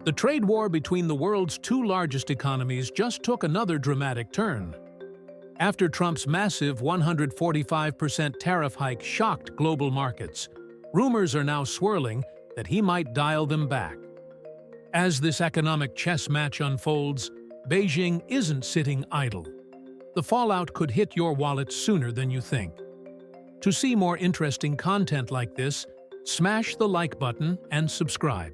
The trade war between the world's two largest economies just took another dramatic turn. After Trump's massive 145% tariff hike shocked global markets, rumors are now swirling that he might dial them back. As this economic chess match unfolds, Beijing isn't sitting idle. The fallout could hit your wallet sooner than you think. To see more interesting content like this, smash the like button and subscribe.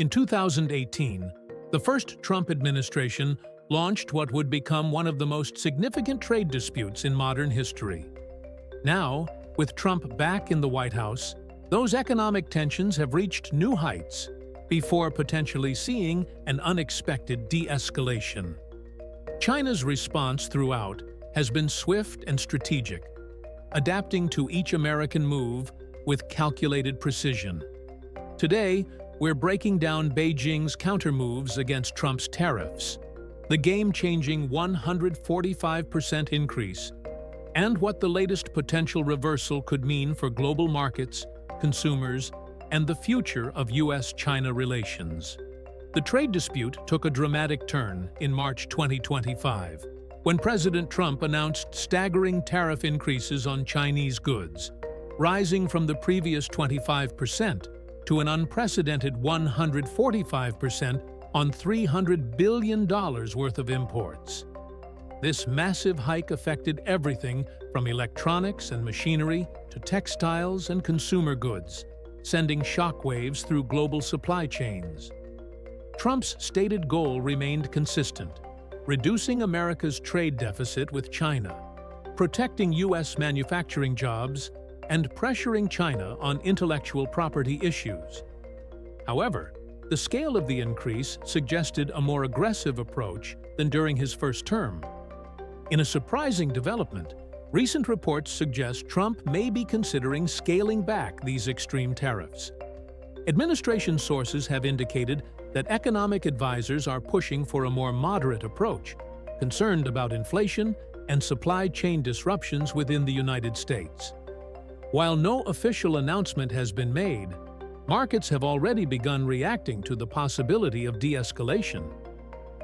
In 2018, the first Trump administration launched what would become one of the most significant trade disputes in modern history. Now, with Trump back in the White House, those economic tensions have reached new heights before potentially seeing an unexpected de-escalation. China's response throughout has been swift and strategic, adapting to each American move with calculated precision. Today, we're breaking down Beijing's countermoves against Trump's tariffs, the game-changing 145% increase, and what the latest potential reversal could mean for global markets, consumers, and the future of U.S.-China relations. The trade dispute took a dramatic turn in March 2025, when President Trump announced staggering tariff increases on Chinese goods, rising from the previous 25% to an unprecedented 145% on $300 billion worth of imports. This massive hike affected everything from electronics and machinery to textiles and consumer goods, sending shockwaves through global supply chains. Trump's stated goal remained consistent: reducing America's trade deficit with China, protecting U.S. manufacturing jobs, and pressuring China on intellectual property issues. However, the scale of the increase suggested a more aggressive approach than during his first term. In a surprising development, recent reports suggest Trump may be considering scaling back these extreme tariffs. Administration sources have indicated that economic advisors are pushing for a more moderate approach, concerned about inflation and supply chain disruptions within the United States. While no official announcement has been made, markets have already begun reacting to the possibility of de-escalation.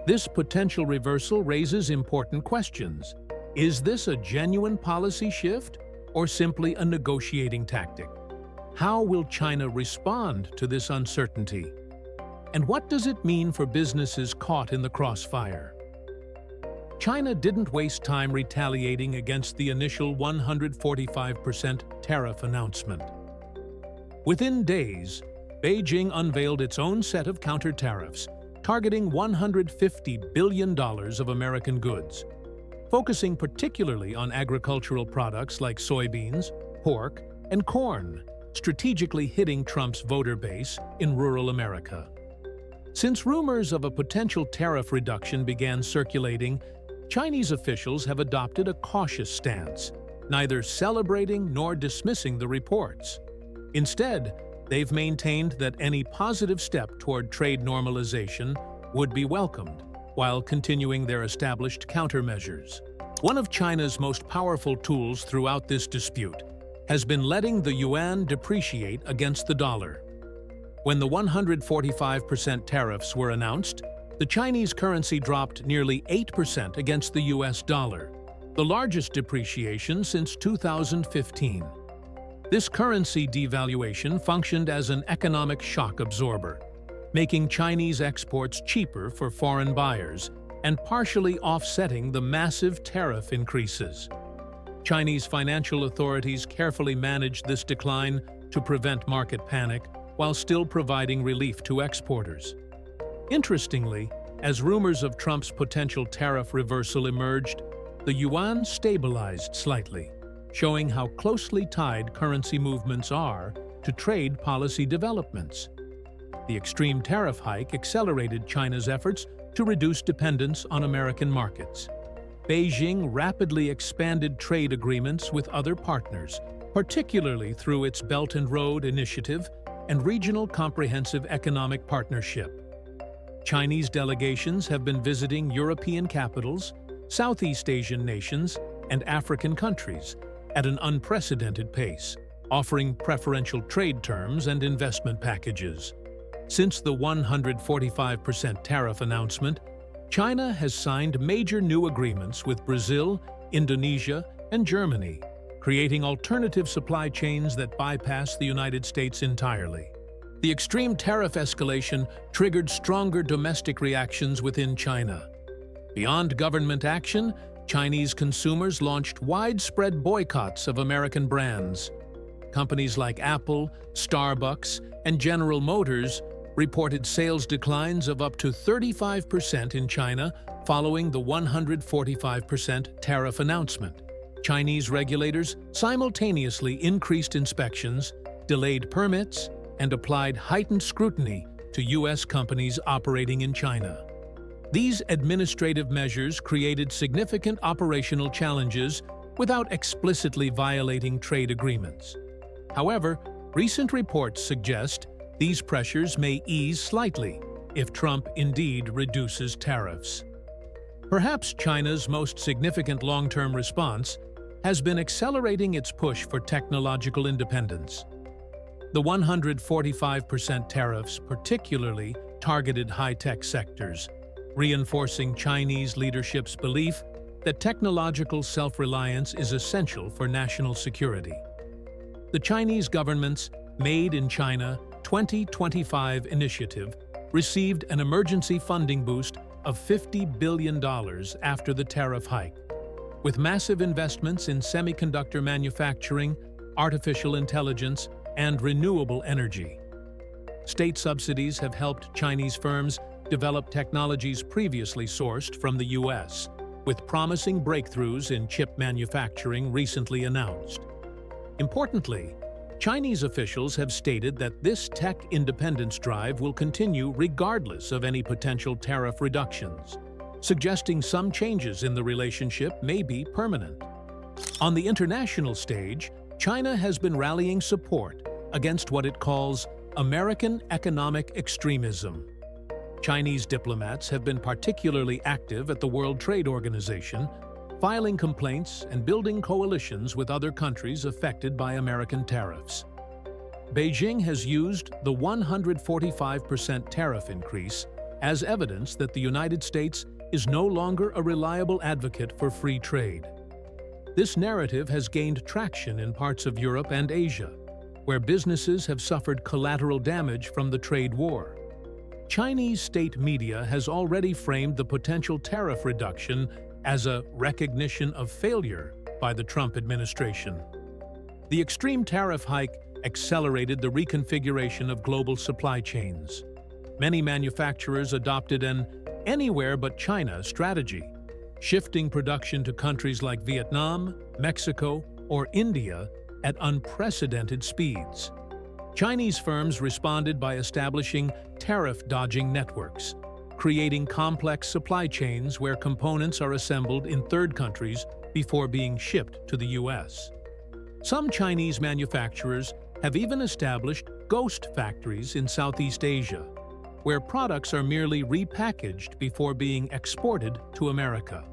This potential reversal raises important questions. Is this a genuine policy shift or simply a negotiating tactic? How will China respond to this uncertainty? And what does it mean for businesses caught in the crossfire? China didn't waste time retaliating against the initial 145% tariff announcement. Within days, Beijing unveiled its own set of counter-tariffs, targeting $150 billion of American goods, focusing particularly on agricultural products like soybeans, pork, and corn, strategically hitting Trump's voter base in rural America. Since rumors of a potential tariff reduction began circulating, Chinese officials have adopted a cautious stance, neither celebrating nor dismissing the reports. Instead, they've maintained that any positive step toward trade normalization would be welcomed, while continuing their established countermeasures. One of China's most powerful tools throughout this dispute has been letting the yuan depreciate against the dollar. When the 145% tariffs were announced, the Chinese currency dropped nearly 8% against the US dollar, the largest depreciation since 2015. This currency devaluation functioned as an economic shock absorber, making Chinese exports cheaper for foreign buyers and partially offsetting the massive tariff increases. Chinese financial authorities carefully managed this decline to prevent market panic while still providing relief to exporters. Interestingly, as rumors of Trump's potential tariff reversal emerged, the yuan stabilized slightly, showing how closely tied currency movements are to trade policy developments. The extreme tariff hike accelerated China's efforts to reduce dependence on American markets. Beijing rapidly expanded trade agreements with other partners, particularly through its Belt and Road Initiative and Regional Comprehensive Economic Partnership. Chinese delegations have been visiting European capitals, Southeast Asian nations, and African countries at an unprecedented pace, offering preferential trade terms and investment packages. Since the 145% tariff announcement, China has signed major new agreements with Brazil, Indonesia, and Germany, creating alternative supply chains that bypass the United States entirely. The extreme tariff escalation triggered stronger domestic reactions within China. Beyond government action, Chinese consumers launched widespread boycotts of American brands. Companies like Apple, Starbucks, and General Motors reported sales declines of up to 35% in China following the 145% tariff announcement. Chinese regulators simultaneously increased inspections, delayed permits, and applied heightened scrutiny to U.S. companies operating in China. These administrative measures created significant operational challenges without explicitly violating trade agreements. However, recent reports suggest these pressures may ease slightly if Trump indeed reduces tariffs. Perhaps China's most significant long-term response has been accelerating its push for technological independence. The 145% tariffs particularly targeted high-tech sectors, reinforcing Chinese leadership's belief that technological self-reliance is essential for national security. The Chinese government's Made in China 2025 initiative received an emergency funding boost of $50 billion after the tariff hike, with massive investments in semiconductor manufacturing, artificial intelligence, and renewable energy. State subsidies have helped Chinese firms develop technologies previously sourced from the U.S., with promising breakthroughs in chip manufacturing recently announced. Importantly, Chinese officials have stated that this tech independence drive will continue regardless of any potential tariff reductions, suggesting some changes in the relationship may be permanent. On the international stage, China has been rallying support against what it calls American economic extremism. Chinese diplomats have been particularly active at the World Trade Organization, filing complaints and building coalitions with other countries affected by American tariffs. Beijing has used the 145% tariff increase as evidence that the United States is no longer a reliable advocate for free trade. This narrative has gained traction in parts of Europe and Asia, where businesses have suffered collateral damage from the trade war. Chinese state media has already framed the potential tariff reduction as a recognition of failure by the Trump administration. The extreme tariff hike accelerated the reconfiguration of global supply chains. Many manufacturers adopted an anywhere but China strategy, shifting production to countries like Vietnam, Mexico, or India at unprecedented speeds. Chinese firms responded by establishing tariff-dodging networks, creating complex supply chains where components are assembled in third countries before being shipped to the U.S. Some Chinese manufacturers have even established ghost factories in Southeast Asia, where products are merely repackaged before being exported to America.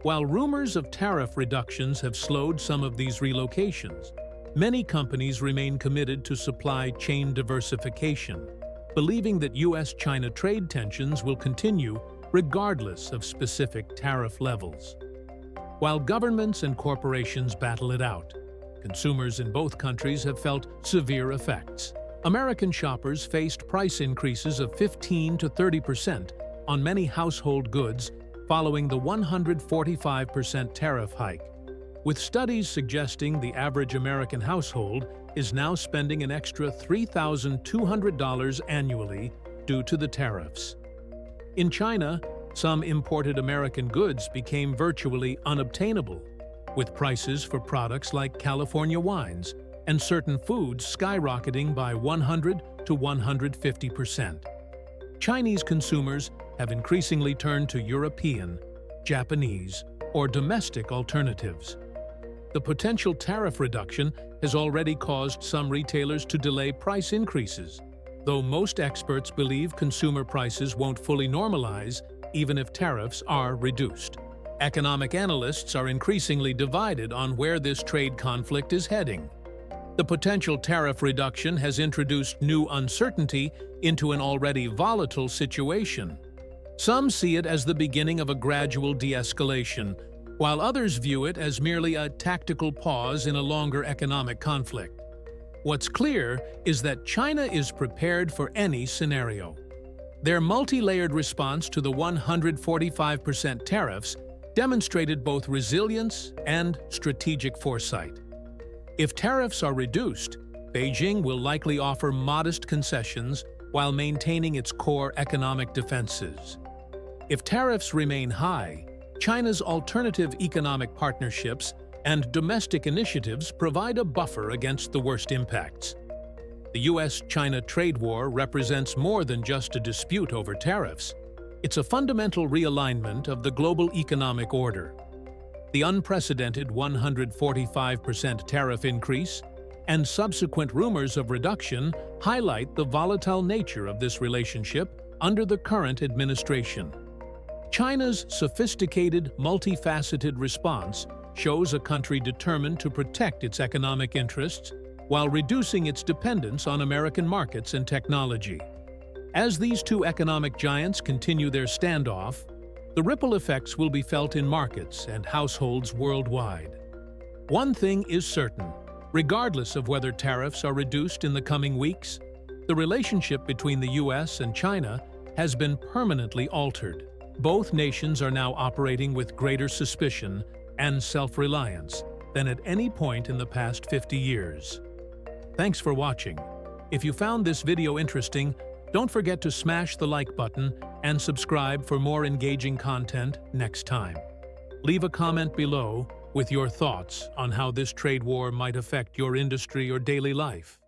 While rumors of tariff reductions have slowed some of these relocations, many companies remain committed to supply chain diversification, believing that U.S.-China trade tensions will continue regardless of specific tariff levels. While governments and corporations battle it out, consumers in both countries have felt severe effects. American shoppers faced price increases of 15% to 30% on many household goods following the 145% tariff hike, with studies suggesting the average American household is now spending an extra $3,200 annually due to the tariffs. In China, some imported American goods became virtually unobtainable, with prices for products like California wines and certain foods skyrocketing by 100 to 150%. Chinese consumers have increasingly turned to European, Japanese, or domestic alternatives. The potential tariff reduction has already caused some retailers to delay price increases, though most experts believe consumer prices won't fully normalize even if tariffs are reduced. Economic analysts are increasingly divided on where this trade conflict is heading. The potential tariff reduction has introduced new uncertainty into an already volatile situation. Some see it as the beginning of a gradual de-escalation, while others view it as merely a tactical pause in a longer economic conflict. What's clear is that China is prepared for any scenario. Their multi-layered response to the 145% tariffs demonstrated both resilience and strategic foresight. If tariffs are reduced, Beijing will likely offer modest concessions while maintaining its core economic defenses. If tariffs remain high, China's alternative economic partnerships and domestic initiatives provide a buffer against the worst impacts. The US-China trade war represents more than just a dispute over tariffs. It's a fundamental realignment of the global economic order. The unprecedented 145% tariff increase and subsequent rumors of reduction highlight the volatile nature of this relationship under the current administration. China's sophisticated, multifaceted response shows a country determined to protect its economic interests while reducing its dependence on American markets and technology. As these two economic giants continue their standoff, the ripple effects will be felt in markets and households worldwide. One thing is certain: regardless of whether tariffs are reduced in the coming weeks, the relationship between the US and China has been permanently altered. Both nations are now operating with greater suspicion and self-reliance than at any point in the past 50 years. Thanks for watching. If you found this video interesting, don't forget to smash the like button and subscribe for more engaging content next time. Leave a comment below with your thoughts on how this trade war might affect your industry or daily life.